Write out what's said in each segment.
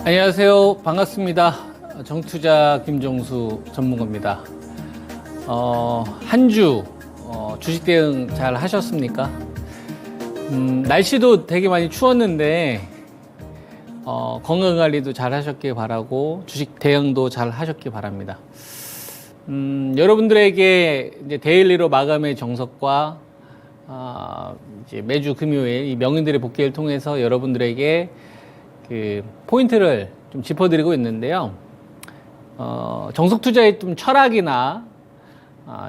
안녕하세요. 반갑습니다. 정투자 김종수 전문가입니다. 한 주 주식 대응 잘 하셨습니까? 날씨도 되게 많이 추웠는데 건강관리도 잘 하셨길 바라고 주식 대응도 잘 하셨길 바랍니다. 여러분들에게 이제 데일리로 마감의 정석과 이제 매주 금요일 이 명인들의 복귀를 통해서 여러분들에게 그 포인트를 좀 짚어드리고 있는데요. 정석 투자의 좀 철학이나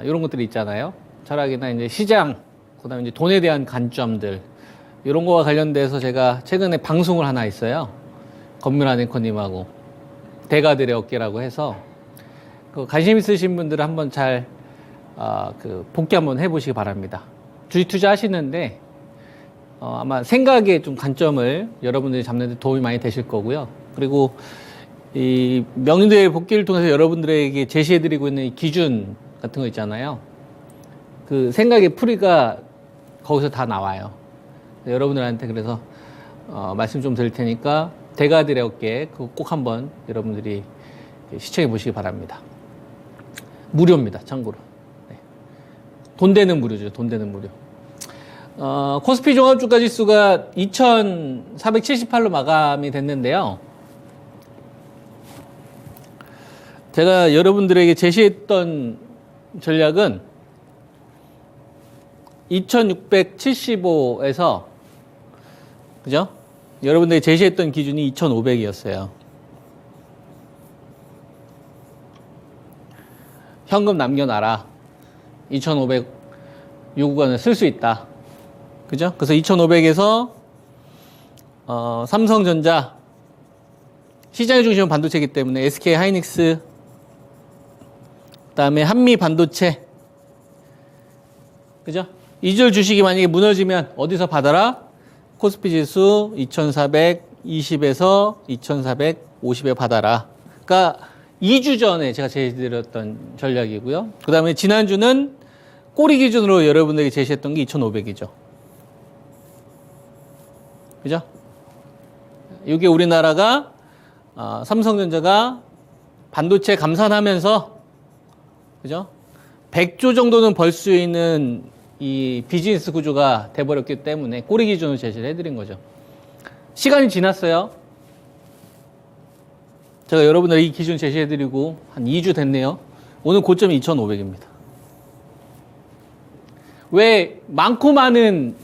이런 것들이 있잖아요. 철학이나 이제 시장, 그다음에 이제 돈에 대한 관점들 이런 거와 관련돼서 제가 최근에 방송을 하나 있어요. 권문환 앵커님하고 대가들의 어깨라고 해서 그 관심 있으신 분들은 한번 잘 그 복귀 한번 해보시기 바랍니다. 주식 투자 하시는데 아마 생각의 좀 관점을 여러분들이 잡는 데 도움이 많이 되실 거고요. 그리고 이 명인들의 복귀를 통해서 여러분들에게 제시해드리고 있는 이 기준 같은 거 있잖아요. 그 생각의 풀이가 거기서 다 나와요. 여러분들한테 그래서 말씀 좀 드릴 테니까 대가들의 어깨 그거 꼭 한번 여러분들이 시청해 보시기 바랍니다. 무료입니다. 참고로. 네. 돈 되는 무료죠. 돈 되는 무료. 코스피 종합주가 지수가 2478로 마감이 됐는데요. 제가 여러분들에게 제시했던 전략은 2675에서 그죠? 여러분들이 제시했던 기준이 2500이었어요. 현금 남겨놔라. 2500 요 구간을 쓸 수 있다. 그죠? 그래서 2500에서 삼성전자 시장의 중심은 반도체이기 때문에 SK 하이닉스 그다음에 한미 반도체 그죠? 이절 주식이 만약에 무너지면 어디서 받아라? 코스피 지수 2420에서 2450에 받아라. 그러니까 2주 전에 제가 제시드렸던 전략이고요. 그 다음에 지난주는 꼬리 기준으로 여러분들에게 제시했던 게 2500이죠. 그죠? 이게 우리나라가 삼성전자가 반도체 감산하면서 그죠? 100조 정도는 벌 수 있는 이 비즈니스 구조가 돼버렸기 때문에 꼬리 기준으로 제시를 해드린 거죠. 시간이 지났어요. 제가 여러분들 이 기준 제시해드리고 한 2주 됐네요. 오늘 고점이 2500입니다. 왜 많고 많은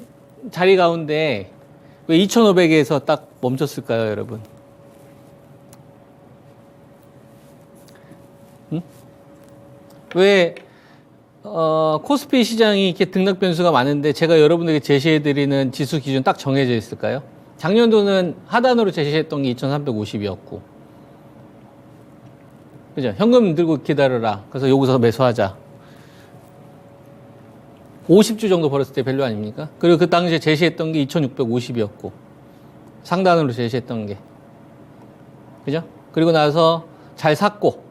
자리 가운데 왜 2500에서 딱 멈췄을까요, 여러분? 응? 왜 코스피 시장이 이렇게 등락 변수가 많은데 제가 여러분들에게 제시해드리는 지수 기준 딱 정해져 있을까요? 작년도는 하단으로 제시했던 게 2350이었고 그죠? 현금 들고 기다려라. 그래서 여기서 매수하자. 50주 정도 벌었을 때 밸류 아닙니까? 그리고 그 당시에 제시했던 게 2650이었고 상단으로 제시했던 게 그죠? 그리고 나서 잘 샀고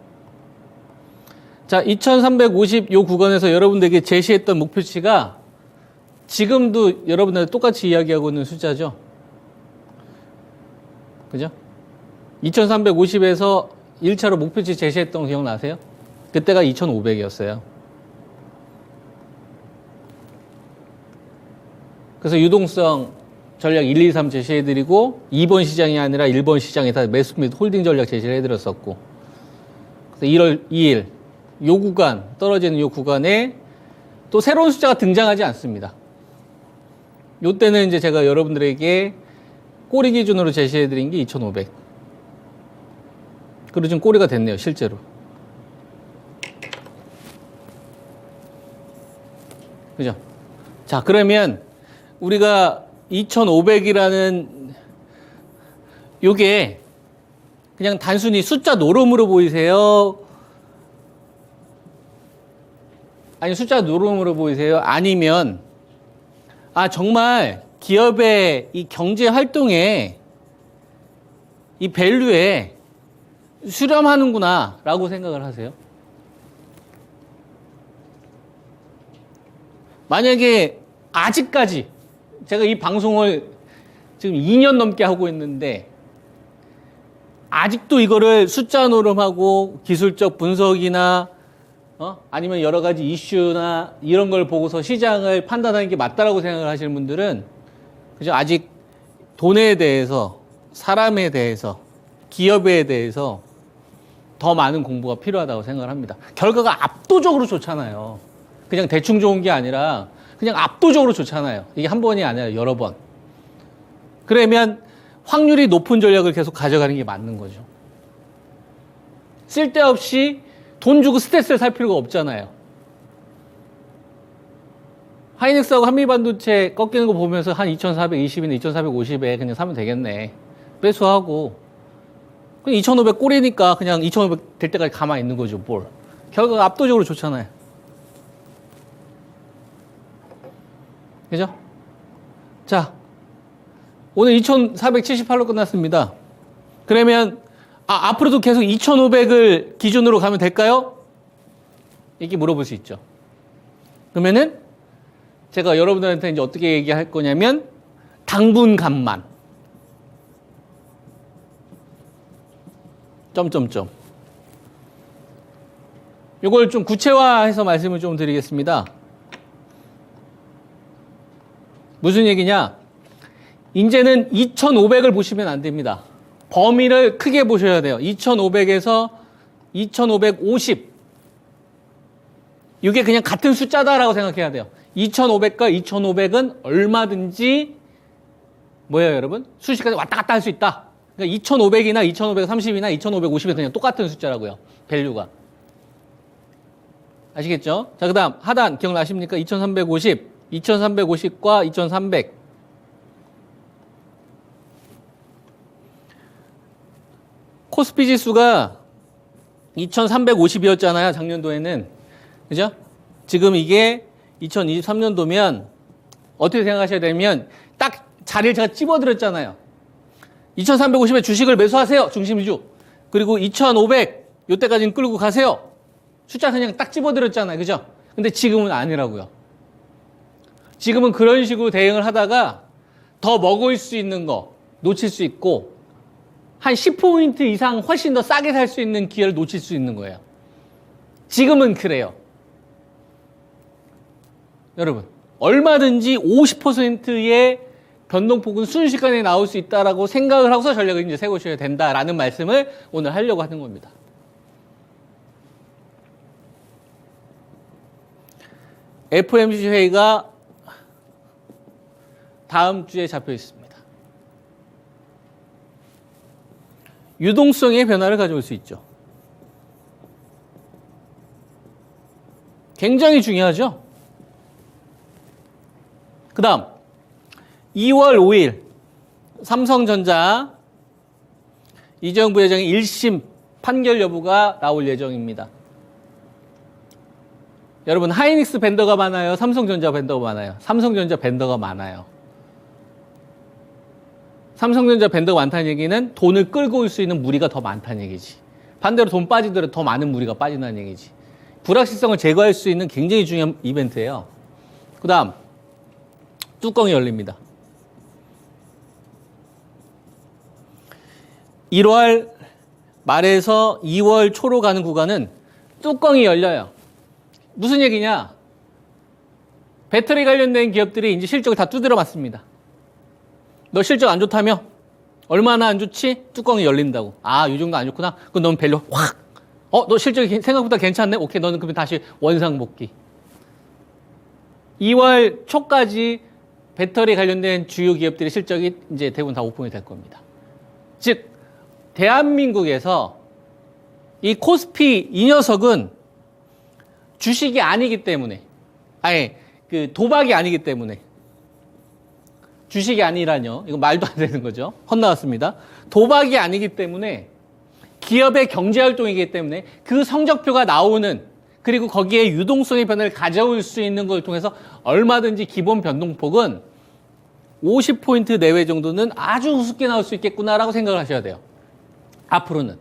자 2350 요 구간에서 여러분들에게 제시했던 목표치가 지금도 여러분들 똑같이 이야기하고 있는 숫자죠. 그죠? 2350에서 1차로 목표치 제시했던 거 기억나세요? 그때가 2500이었어요. 그래서 유동성 전략 1, 2, 3 제시해드리고 2번 시장이 아니라 1번 시장에다 매수 및 홀딩 전략 제시를 해드렸었고 그래서 1월 2일 요 구간 떨어지는 요 구간에 또 새로운 숫자가 등장하지 않습니다. 요 때는 이제 제가 여러분들에게 꼬리 기준으로 제시해드린 게 2500 그리고 지금 꼬리가 됐네요. 실제로 그죠? 자 그러면 우리가 2500이라는 요게 그냥 단순히 숫자 노름으로 보이세요? 아니 숫자 노름으로 보이세요? 아니면 정말 기업의 이 경제 활동에 이 밸류에 수렴하는구나 라고 생각을 하세요? 만약에 아직까지 제가 이 방송을 지금 2년 넘게 하고 있는데 아직도 이거를 숫자 노름하고 기술적 분석이나 아니면 여러 가지 이슈나 이런 걸 보고서 시장을 판단하는 게 맞다라고 생각을 하시는 분들은 그죠? 아직 돈에 대해서, 사람에 대해서, 기업에 대해서 더 많은 공부가 필요하다고 생각을 합니다. 결과가 압도적으로 좋잖아요. 그냥 대충 좋은 게 아니라 그냥 압도적으로 좋잖아요. 이게 한 번이 아니라 여러 번. 그러면 확률이 높은 전략을 계속 가져가는 게 맞는 거죠. 쓸데없이 돈 주고 스트레스를 살 필요가 없잖아요. 하이닉스하고 한미반도체 꺾이는 거 보면서 한 2420이나 2450에 그냥 사면 되겠네. 매수하고. 그냥 2500 꼴이니까 그냥 2500 될 때까지 가만히 있는 거죠, 뭘. 결과가 압도적으로 좋잖아요. 그죠? 자, 오늘 2478로 끝났습니다. 그러면 앞으로도 계속 2500을 기준으로 가면 될까요? 이렇게 물어볼 수 있죠. 그러면은 제가 여러분들한테 이제 어떻게 얘기할 거냐면 당분간만 점점점 이걸 좀 구체화해서 말씀을 좀 드리겠습니다. 무슨 얘기냐? 이제는 2500을 보시면 안 됩니다. 범위를 크게 보셔야 돼요. 2500에서 2550. 이게 그냥 같은 숫자다라고 생각해야 돼요. 2500과 2500은 얼마든지 뭐예요, 여러분? 수식까지 왔다 갔다 할 수 있다. 그러니까 2500이나 2530이나 2550은 그냥 똑같은 숫자라고요. 밸류가. 아시겠죠? 자, 그다음 하단 기억나십니까? 2350, 2350과 2300. 코스피 지수가 2350이었잖아요, 작년도에는. 그죠? 지금 이게 2023년도면 어떻게 생각하셔야 되면 딱 자리를 제가 찝어드렸잖아요. 2350에 주식을 매수하세요, 중심주. 그리고 2500, 요때까지는 끌고 가세요. 숫자 그냥 딱 찝어드렸잖아요, 그죠? 근데 지금은 아니라고요. 지금은 그런 식으로 대응을 하다가 더 먹을 수 있는 거 놓칠 수 있고 한 10포인트 이상 훨씬 더 싸게 살 수 있는 기회를 놓칠 수 있는 거예요. 지금은 그래요. 여러분, 얼마든지 50%의 변동폭은 순식간에 나올 수 있다라고 생각을 하고서 전략을 이제 세우셔야 된다라는 말씀을 오늘 하려고 하는 겁니다. FOMC 회의가 다음 주에 잡혀 있습니다. 유동성의 변화를 가져올 수 있죠. 굉장히 중요하죠. 그 다음 2월 5일 삼성전자 이재용 부회장의 1심 판결 여부가 나올 예정입니다. 여러분, 하이닉스 벤더가 많아요? 삼성전자 벤더가 많아요? 삼성전자 벤더가 많아요. 삼성전자 벤더가 많다는 얘기는 돈을 끌고 올 수 있는 무리가 더 많다는 얘기지. 반대로 돈 빠지더라도 더 많은 무리가 빠진다는 얘기지. 불확실성을 제거할 수 있는 굉장히 중요한 이벤트예요. 그 다음 뚜껑이 열립니다. 1월 말에서 2월 초로 가는 구간은 뚜껑이 열려요. 무슨 얘기냐? 배터리 관련된 기업들이 이제 실적을 다 두드려 맞습니다. 너 실적 안 좋다며? 얼마나 안 좋지? 뚜껑이 열린다고. 아, 이 정도 안 좋구나? 그럼 넌 밸류 확. 너 실적이 생각보다 괜찮네? 오케이, 너는 그러면 다시 원상복귀. 2월 초까지 배터리 관련된 주요 기업들의 실적이 이제 대부분 다 오픈이 될 겁니다. 즉, 대한민국에서 이 코스피 이 녀석은 주식이 아니기 때문에, 아예 그 도박이 아니기 때문에, 주식이 아니라뇨. 이거 말도 안 되는 거죠. 헛나왔습니다. 도박이 아니기 때문에 기업의 경제활동이기 때문에 그 성적표가 나오는, 그리고 거기에 유동성의 변화를 가져올 수 있는 걸 통해서 얼마든지 기본 변동폭은 50포인트 내외 정도는 아주 우습게 나올 수 있겠구나라고 생각을 하셔야 돼요. 앞으로는.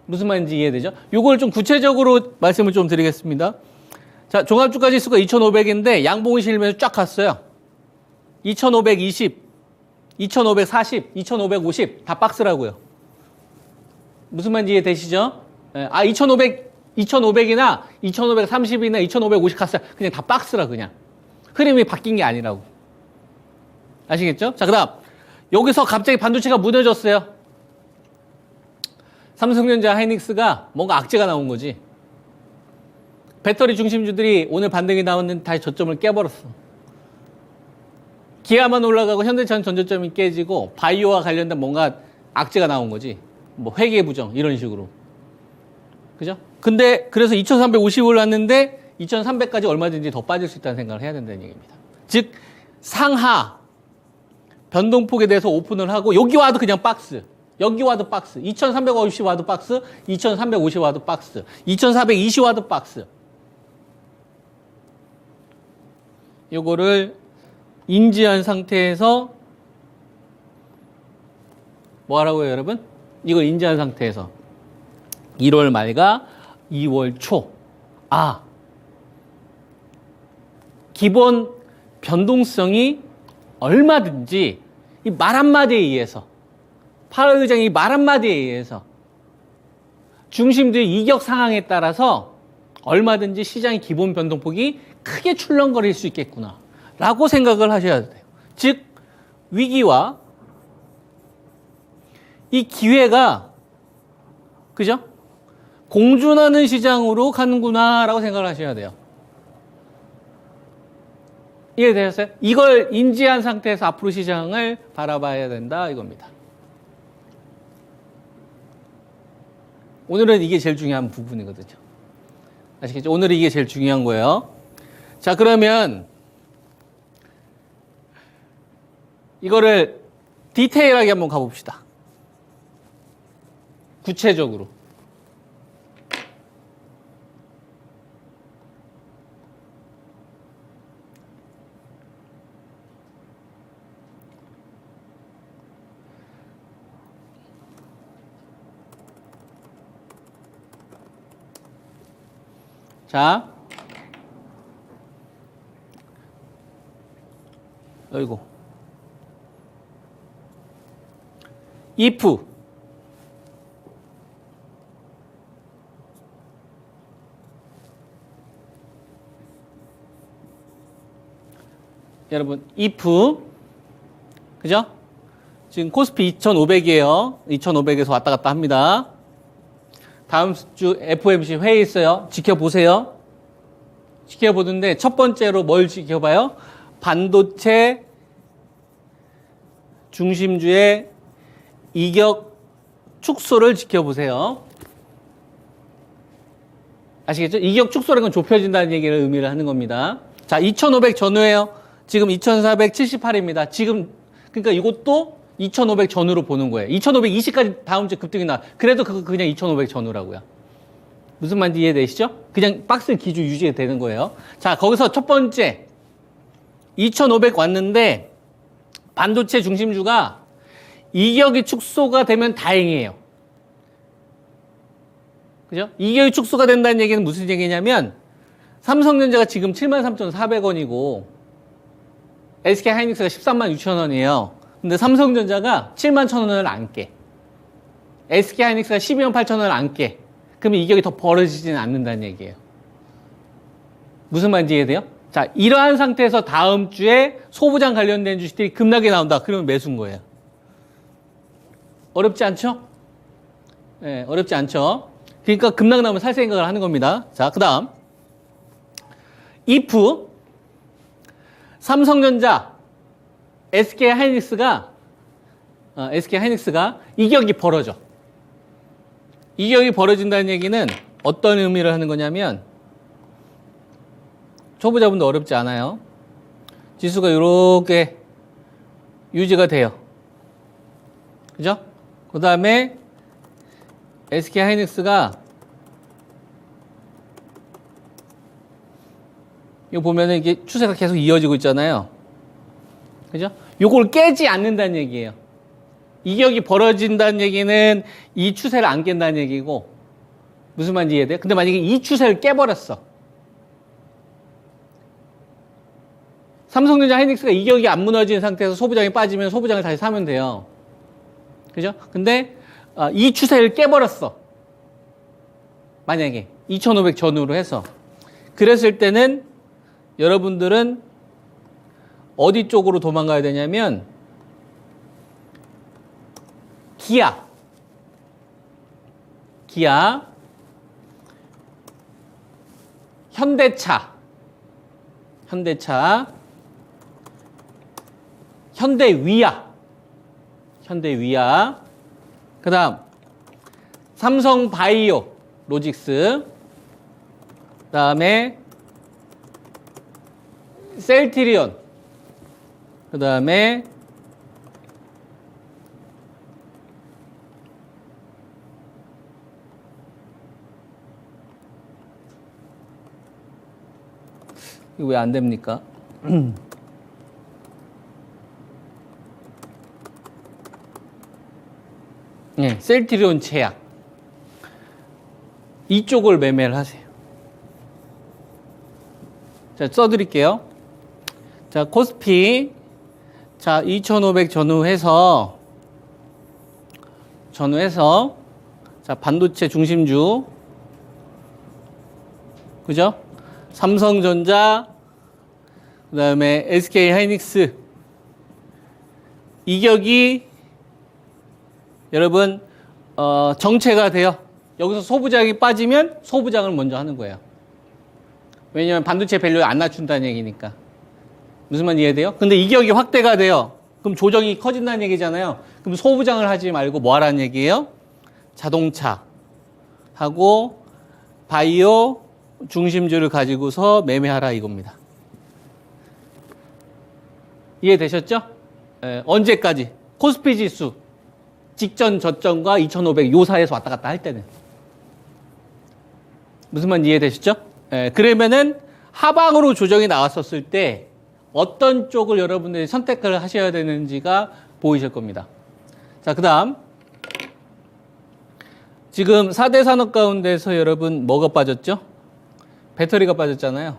무슨 말인지 이해되죠? 요걸 좀 구체적으로 말씀을 좀 드리겠습니다. 자, 종합주가지수가 2500인데 양봉이 실리면서 쫙 갔어요. 2520, 2540, 2550 다 박스라고요. 무슨 말인지 이해되시죠? 예, 2500이나 2530이나 2550 갔어요. 그냥 다 박스라 그냥. 흐름이 바뀐 게 아니라고. 아시겠죠? 자, 그 다음. 여기서 갑자기 반도체가 무너졌어요. 삼성전자, 하이닉스가 뭔가 악재가 나온 거지. 배터리 중심주들이 오늘 반등이 나왔는데 다시 저점을 깨버렸어. 기아만 올라가고 현대차는 전저점이 깨지고 바이오와 관련된 뭔가 악재가 나온 거지. 뭐 회계 부정 이런 식으로. 그죠? 근데 그래서 2350 올랐는데 2300까지 얼마든지 더 빠질 수 있다는 생각을 해야 된다는 얘기입니다. 즉 상하 변동폭에 대해서 오픈을 하고 여기 와도 그냥 박스. 여기 와도 박스. 2350 와도 박스. 2350 와도 박스. 2420 와도 박스. 요거를 인지한 상태에서 뭐 하라고요, 여러분? 이걸 인지한 상태에서 1월 말과 2월 초. 기본 변동성이 얼마든지 이 말 한마디에 의해서 파월 의장이 말 한마디에 의해서 중심주의 이격 상황에 따라서 얼마든지 시장의 기본 변동폭이 크게 출렁거릴 수 있겠구나 라고 생각을 하셔야 돼요. 즉 위기와 이 기회가 그죠? 공존하는 시장으로 가는구나 라고 생각을 하셔야 돼요. 이해되셨어요? 이걸 인지한 상태에서 앞으로 시장을 바라봐야 된다 이겁니다. 오늘은 이게 제일 중요한 부분이거든요. 아시겠죠? 오늘은 이게 제일 중요한 거예요. 자, 그러면 이거를 디테일하게 한번 가봅시다. 구체적으로. 자, 어이구. if 여러분 if 그죠? 지금 코스피 2500이에요. 2500에서 왔다 갔다 합니다. 다음 주 FOMC 회의 있어요. 지켜보세요. 지켜보는데 첫 번째로 뭘 지켜봐요? 반도체 중심주의 이격 축소를 지켜보세요. 아시겠죠? 이격 축소라는 건 좁혀진다는 얘기를 의미를 하는 겁니다. 자, 2500 전후에요. 지금 2478입니다. 지금 그러니까 이것도 2500 전후로 보는 거예요. 2520까지 다음 주 급등이 나. 그래도 그거 그냥 2500 전후라고요. 무슨 말인지 이해되시죠? 그냥 박스 기준 유지가 되는 거예요. 자, 거기서 첫 번째 2500 왔는데 반도체 중심주가 이격이 축소가 되면 다행이에요. 그죠? 이격이 축소가 된다는 얘기는 무슨 얘기냐면 삼성전자가 지금 73,400원이고 SK 하이닉스가 136,000원이에요. 근데 삼성전자가 71,000원을 안 깨. SK 하이닉스가 128,000원을 안 깨. 그러면 이격이 더 벌어지지는 않는다는 얘기예요. 무슨 말인지 이해돼요? 자, 이러한 상태에서 다음 주에 소부장 관련된 주식들이 급락이 나온다. 그러면 매수인 거예요. 어렵지 않죠? 네, 어렵지 않죠? 그러니까 급락 나오면 살 생각을 하는 겁니다. 자, 그 다음 if 삼성전자 SK 하이닉스가 이격이 벌어져. 이격이 벌어진다는 얘기는 어떤 의미를 하는 거냐면 초보자분도 어렵지 않아요. 지수가 이렇게 유지가 돼요. 그죠? 그 다음에 SK 하이닉스가 이거 보면은 이게 추세가 계속 이어지고 있잖아요. 그죠? 요걸 깨지 않는다는 얘기예요. 이격이 벌어진다는 얘기는 이 추세를 안 깬다는 얘기고 무슨 말인지 이해돼요? 근데 만약에 이 추세를 깨버렸어. 삼성전자 하이닉스가 이격이 안 무너진 상태에서 소부장이 빠지면 소부장을 다시 사면 돼요. 그죠? 근데 이 추세를 깨버렸어. 만약에 2500 전후로 해서. 그랬을 때는 여러분들은 어디 쪽으로 도망가야 되냐면 기아, 현대차, 현대위아, 그 다음 삼성바이오 로직스, 그 다음에 셀트리온, 그 다음에 이거 왜 안 됩니까? 네, 셀트리온 제약. 이쪽을 매매를 하세요. 자, 써드릴게요. 자, 코스피. 자, 2500 전후해서, 자, 반도체 중심주. 그죠? 삼성전자, 그 다음에 SK 하이닉스. 이격이 여러분, 정체가 돼요. 여기서 소부장이 빠지면 소부장을 먼저 하는 거예요. 왜냐면 반도체 밸류 안 낮춘다는 얘기니까. 무슨 말 이해돼요? 근데 이격이 확대가 돼요. 그럼 조정이 커진다는 얘기잖아요. 그럼 소부장을 하지 말고 뭐 하라는 얘기예요? 자동차 하고 바이오 중심주를 가지고서 매매하라 이겁니다. 이해되셨죠? 언제까지? 코스피 지수 직전 저점과 2500 요 사이에서 왔다 갔다 할 때는. 무슨 말 이해되시죠? 그러면은 하방으로 조정이 나왔었을 때 어떤 쪽을 여러분들이 선택을 하셔야 되는지가 보이실 겁니다. 자, 그 다음 지금 4대 산업 가운데서 여러분 뭐가 빠졌죠? 배터리가 빠졌잖아요.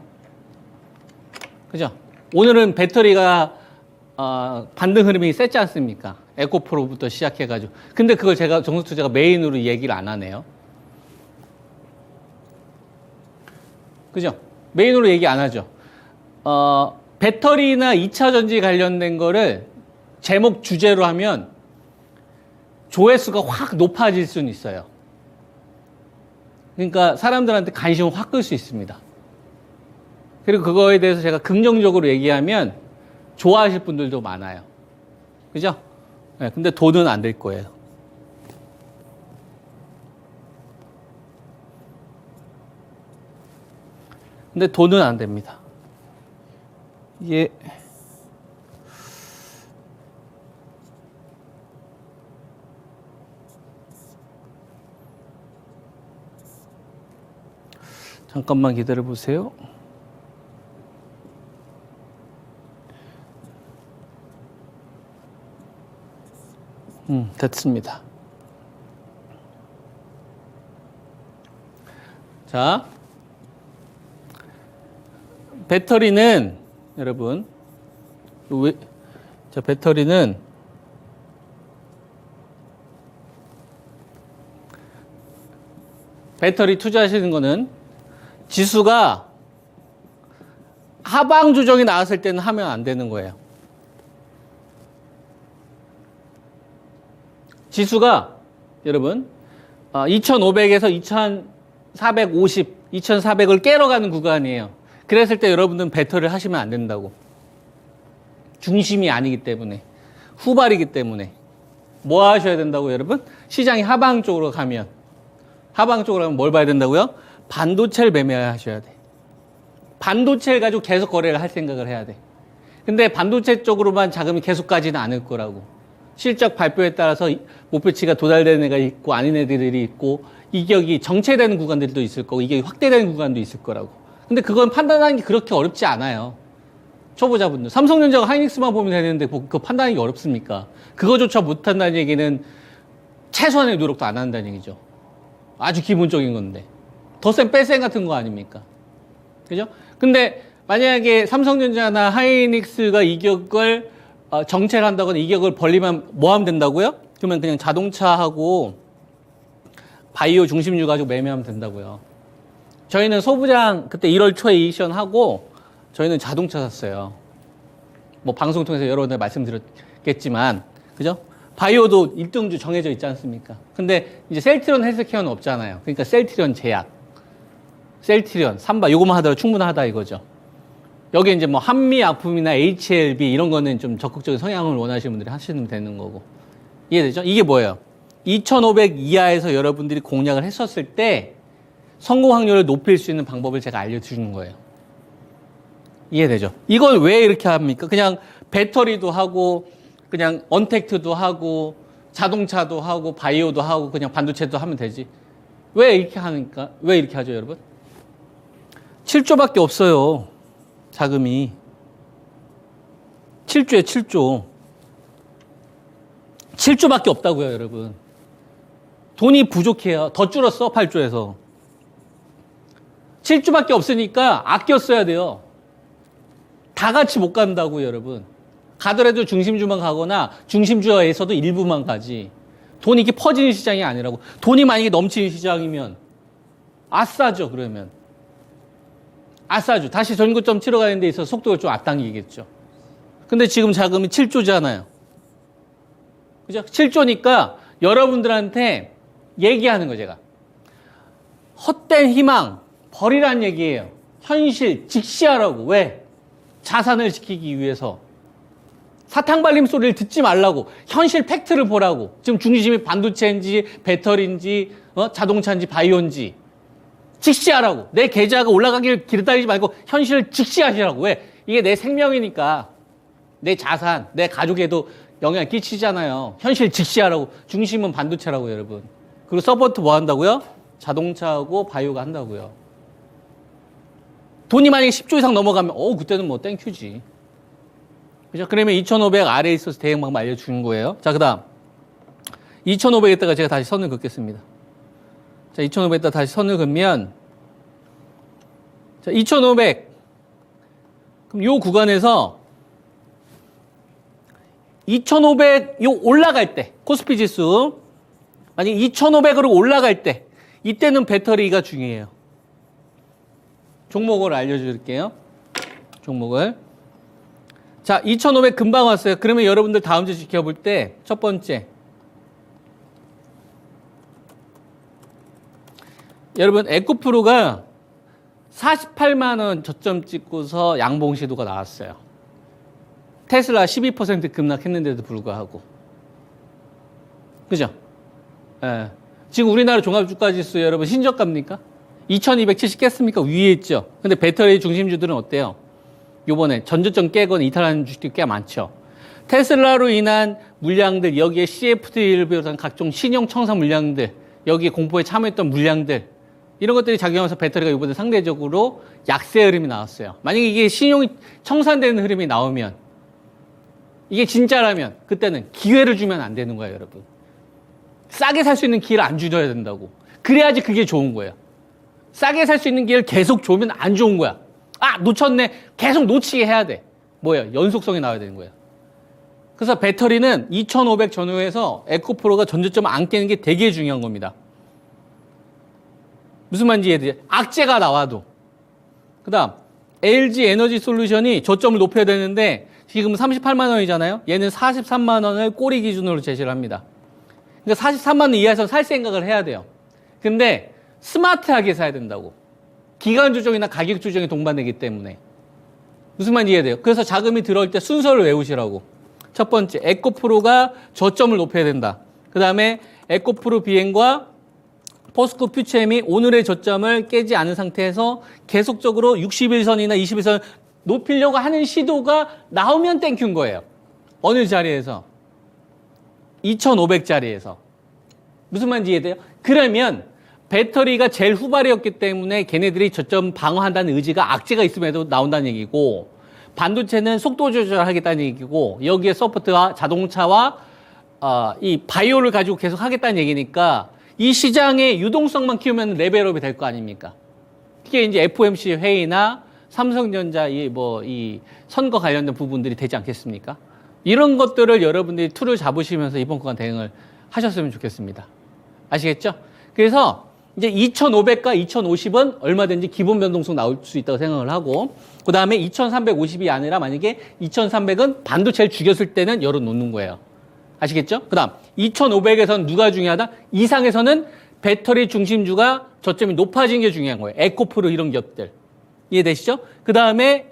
그죠? 오늘은 배터리가 반등 흐름이 셌지 않습니까? 에코프로부터 시작해가지고. 근데 그걸 제가 정석투자가 메인으로 얘기를 안 하네요. 그죠? 메인으로 얘기 안 하죠. 배터리나 2차 전지 관련된 거를 제목 주제로 하면 조회수가 확 높아질 수는 있어요. 그러니까 사람들한테 관심을 확 끌 수 있습니다. 그리고 그거에 대해서 제가 긍정적으로 얘기하면 좋아하실 분들도 많아요. 그죠? 네, 근데 돈은 안 될 거예요. 근데 돈은 안 됩니다. 예. 잠깐만 기다려 보세요. 됐습니다. 자, 배터리는 여러분, 자, 배터리 투자하시는 거는 지수가 하방 조정이 나왔을 때는 하면 안 되는 거예요. 지수가 여러분 2500에서 2450, 2400을 깨러 가는 구간이에요. 그랬을 때 여러분들은 배터리를 하시면 안 된다고. 중심이 아니기 때문에, 후발이기 때문에 뭐 하셔야 된다고 여러분? 시장이 하방 쪽으로 가면 뭘 봐야 된다고요? 반도체를 매매하셔야 돼. 반도체를 가지고 계속 거래를 할 생각을 해야 돼. 근데 반도체 쪽으로만 자금이 계속 가지는 않을 거라고. 실적 발표에 따라서 목표치가 도달되는 애가 있고 아닌 애들이 있고 이격이 정체되는 구간들도 있을 거고 이격이 확대되는 구간도 있을 거라고. 근데 그건 판단하는 게 그렇게 어렵지 않아요. 초보자분들. 삼성전자가 하이닉스만 보면 되는데 그거 판단하기 어렵습니까? 그거조차 못한다는 얘기는 최소한의 노력도 안 한다는 얘기죠. 아주 기본적인 건데. 덧셈 뺄셈 같은 거 아닙니까? 그죠? 근데 만약에 삼성전자나 하이닉스가 이격을 정체한다거나 이격을 벌리면 뭐 하면 된다고요? 그러면 그냥 자동차하고 바이오 중심주 가지고 매매하면 된다고요. 저희는 소부장 그때 1월 초에 이션하고 저희는 자동차 샀어요. 뭐 방송 통해서 여러 번 말씀드렸겠지만, 그죠? 바이오도 1등주 정해져 있지 않습니까? 근데 이제 셀트리온 헬스케어는 없잖아요. 그러니까 셀트리온 제약, 셀트리온, 삼바 요거만 하더라도 충분하다 이거죠. 여기 이제 뭐 한미약품이나 HLB 이런 거는 좀 적극적인 성향을 원하시는 분들이 하시면 되는 거고. 이해되죠? 이게 뭐예요? 2,500 이하에서 여러분들이 공략을 했었을 때 성공 확률을 높일 수 있는 방법을 제가 알려주는 거예요. 이해되죠? 이걸 왜 이렇게 합니까? 그냥 배터리도 하고, 그냥 언택트도 하고, 자동차도 하고, 바이오도 하고, 그냥 반도체도 하면 되지. 왜 이렇게 하니까? 왜 이렇게 하죠, 여러분? 7조밖에 없어요. 자금이. 7조에 7조. 7조밖에 없다고요, 여러분. 돈이 부족해요. 더 줄었어, 8조에서. 7조밖에 없으니까 아껴 써야 돼요. 다 같이 못 간다고요, 여러분. 가더라도 중심주만 가거나 중심주에서도 일부만 가지. 돈이 이렇게 퍼지는 시장이 아니라고. 돈이 만약에 넘치는 시장이면 아싸죠, 그러면. 아싸죠. 다시 전고점 치러 가는 데 있어서 속도를 좀 앞당기겠죠. 근데 지금 자금이 7조잖아요. 그죠? 7조니까 여러분들한테 얘기하는 거예요, 제가. 헛된 희망, 버리란 얘기예요. 현실, 직시하라고. 왜? 자산을 지키기 위해서. 사탕 발림 소리를 듣지 말라고. 현실 팩트를 보라고. 지금 중심이 반도체인지, 배터리인지, 자동차인지, 바이오인지. 직시하라고. 내 계좌가 올라가길 기다리지 말고 현실을 직시하시라고. 왜? 이게 내 생명이니까. 내 자산, 내 가족에도 영향을 끼치잖아요. 현실 직시하라고. 중심은 반도체라고, 여러분. 그리고 서포트 뭐 한다고요? 자동차하고 바이오가 한다고요. 돈이 만약에 10조 이상 넘어가면 그때는 뭐 땡큐지. 그죠? 그러면 2,500 아래에 있어서 대응 방법 알려주는 거예요. 자, 그 다음 2,500에다가 제가 다시 선을 긋겠습니다. 자, 2,500에다 다시 선을 긋면, 자, 2,500. 그럼 요 구간에서 2,500 요 올라갈 때, 코스피 지수 만약 2,500으로 올라갈 때, 이때는 배터리가 중요해요. 종목을 알려드릴게요. 종목을. 자, 2,500 금방 왔어요. 그러면 여러분들 다음 주 지켜볼 때 첫 번째, 여러분 에코프로가 48만 원 저점 찍고서 양봉 시도가 나왔어요. 테슬라 12% 급락했는데도 불구하고. 그죠? 예. 지금 우리나라 종합주가지수 여러분 신저가입니까? 2270 깼습니까? 위에 있죠. 근데 배터리 중심주들은 어때요? 요번에 전저점 깨거나 이탈하는 주식들이 꽤 많죠. 테슬라로 인한 물량들, 여기에 CFD를 비롯한 각종 신용 청산 물량들, 여기에 공포에 참여했던 물량들, 이런 것들이 작용해서 배터리가 이번에 상대적으로 약세 흐름이 나왔어요. 만약에 이게 신용이 청산되는 흐름이 나오면, 이게 진짜라면 그때는 기회를 주면 안 되는 거예요, 여러분. 싸게 살 수 있는 기회를 안 주셔야 된다고. 그래야지 그게 좋은 거예요. 싸게 살 수 있는 기회를 계속 주면 안 좋은 거야. 놓쳤네. 계속 놓치게 해야 돼. 뭐예요? 연속성이 나와야 되는 거예요. 그래서 배터리는 2,500 전후에서 에코프로가 전저점을 안 깨는 게 되게 중요한 겁니다. 무슨 말인지 이해되죠? 악재가 나와도. 그 다음 LG 에너지 솔루션이 저점을 높여야 되는데 지금 38만 원이잖아요. 얘는 43만 원을 꼬리 기준으로 제시를 합니다. 그러니까 43만 원 이하에서 살 생각을 해야 돼요. 근데 스마트하게 사야 된다고. 기간 조정이나 가격 조정이 동반되기 때문에. 무슨 말인지 이해돼요? 그래서 자금이 들어올 때 순서를 외우시라고. 첫 번째, 에코프로가 저점을 높여야 된다. 그 다음에 에코프로 비행과 포스코 퓨처엠이 오늘의 저점을 깨지 않은 상태에서 계속적으로 61선이나 21선 높이려고 하는 시도가 나오면 땡큐인 거예요. 어느 자리에서? 2,500짜리에서. 무슨 말인지 이해돼요? 그러면 배터리가 제일 후발이었기 때문에 걔네들이 저점 방어한다는 의지가 악재가 있음에도 나온다는 얘기고, 반도체는 속도 조절하겠다는 얘기고, 여기에 소프트와 자동차와 이 바이오를 가지고 계속 하겠다는 얘기니까 이 시장의 유동성만 키우면 레벨업이 될 거 아닙니까? 특히 이제 FOMC 회의나 삼성전자 이 선거 관련된 부분들이 되지 않겠습니까? 이런 것들을 여러분들이 툴을 잡으시면서 이번 구간 대응을 하셨으면 좋겠습니다. 아시겠죠? 그래서 이제 2,500과 2,050은 얼마든지 기본 변동성 나올 수 있다고 생각을 하고, 그 다음에 2,350이 아니라 만약에 2,300은 반도체를 죽였을 때는 열어놓는 거예요. 아시겠죠? 그 다음 2,500에서는 누가 중요하다? 이상에서는 배터리 중심주가 저점이 높아진 게 중요한 거예요. 에코프로 이런 기업들. 이해되시죠? 그 다음에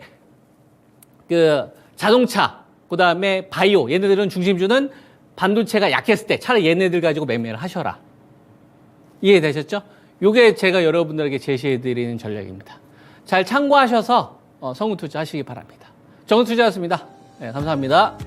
자동차, 그 다음에 바이오, 얘네들은 중심주는 반도체가 약했을 때 차라리 얘네들 가지고 매매를 하셔라. 이해되셨죠? 요게 제가 여러분들에게 제시해드리는 전략입니다. 잘 참고하셔서 성우투자 하시기 바랍니다. 정우투자였습니다. 네, 감사합니다.